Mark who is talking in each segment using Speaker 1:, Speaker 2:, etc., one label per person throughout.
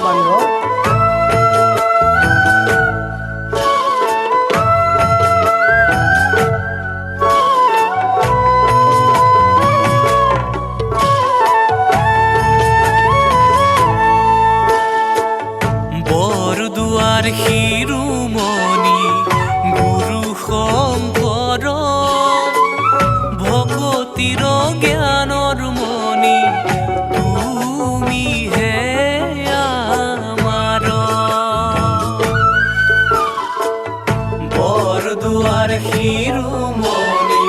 Speaker 1: বান্ধব।
Speaker 2: বৰদুৱাৰ শিৰোমণি গুৰু শংকৰ ভকতিৰ জ্ঞানৰ মণি তুমিহে আমাৰ। বৰদুৱাৰ শিৰোমণি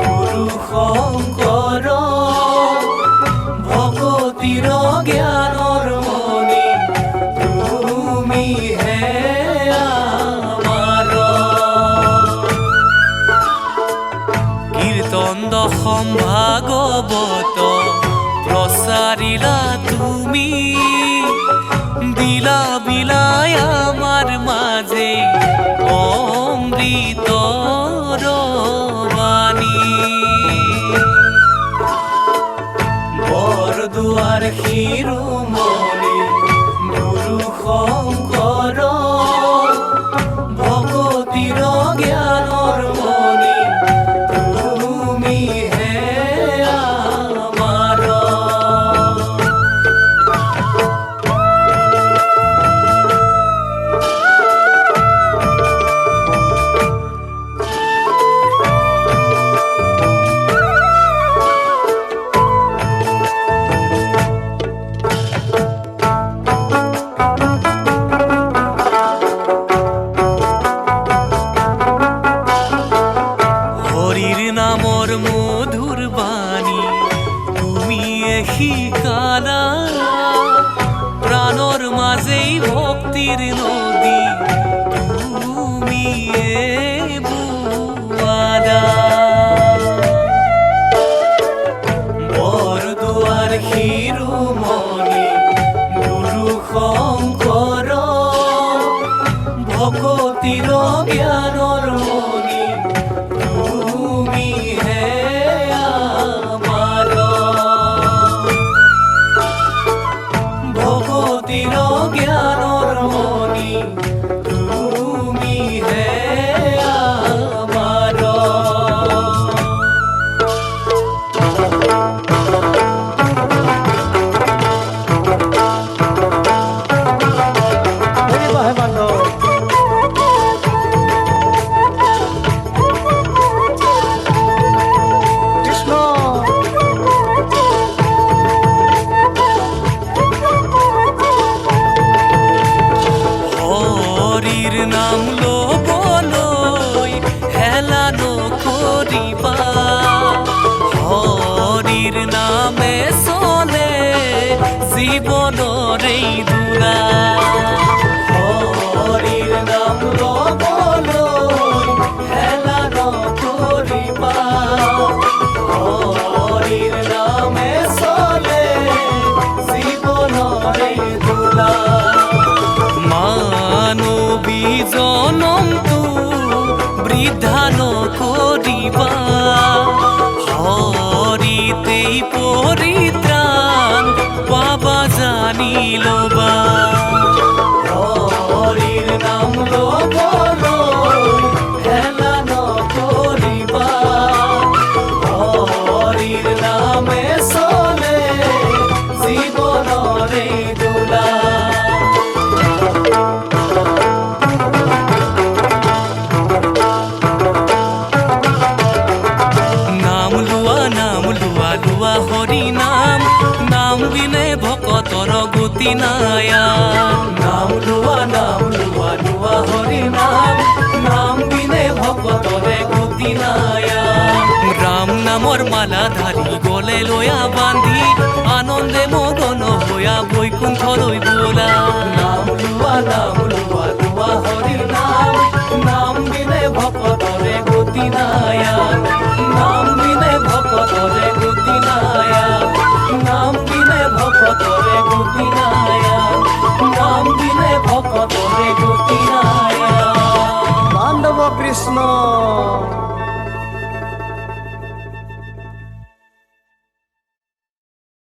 Speaker 2: গুৰু শংকৰ ভকতিৰ জ্ঞানৰ মণি তুমিহে আমাৰ। কীৰ্তন দশম ভাগৱত প্ৰচাৰিলা তুমি, দিলা বিলাই আমাৰ মাজে অমৃতৰ বাণী। বৰদুৱাৰ শিৰোমণি গুৰু শংকৰ ভকতিৰ জ্ঞানৰ মণি তুমিহে আমাৰ। নামৰ মধুৰ বাণী তুমিয়ে শিকালা, প্ৰাণৰ মাজেই ভক্তিৰ নদী তুমিয়ে বোৱালা। বৰদুৱাৰ শিৰোমণি গুৰু শংকৰ ভকতিৰ জ্ঞানৰ মণি তুমিহে আমাৰ। ভকতিৰ জ্ঞানৰ মণি তুমিহে আমাৰ।
Speaker 1: হে বান্ধব।
Speaker 2: হৰিৰ নাম ল'বলৈ হেলা নকৰিবা, হৰিৰ নামে চলে জীৱনৰ এই দুৰা। হৰিৰ নাম ল'বলৈ হেলা নকৰিবা, হৰিৰ নামে চলে জীৱনৰ এই দুৰা। মানৱী জনমটো বৃদ্ধা নকৰিবা, হৰিতেই পৰিত্ৰাণ পাবা জানি ল'বা। হৰিৰ নাম ল'বলৈ হেলা নকৰিবা, হৰিৰ নামে চলে জীৱনৰ এই দোলা। লোৱা হৰি নাম, নাম বিনে ভকতৰ গতি নায়া। নাম লোৱা লোৱা হৰি নাম, নাম বিনে ভকতৰে গতি নায়া। ৰাম নামৰ মালা ধাৰি গলে লয়া বান্ধি আনন্দে মগন হয়া বৈকুণ্ঠলৈ বোলা। নাম লোৱা লোৱা হৰি নাম, নাম বিনে ভকতৰে গতি নায়া। নাম বিনে ভকতৰে গতি নায়া, নাম বিনে ভকতৰে গতি নায়া, নাম বিনে ভকতৰে গতি নায়া।
Speaker 1: বান্ধব কৃষ্ণ।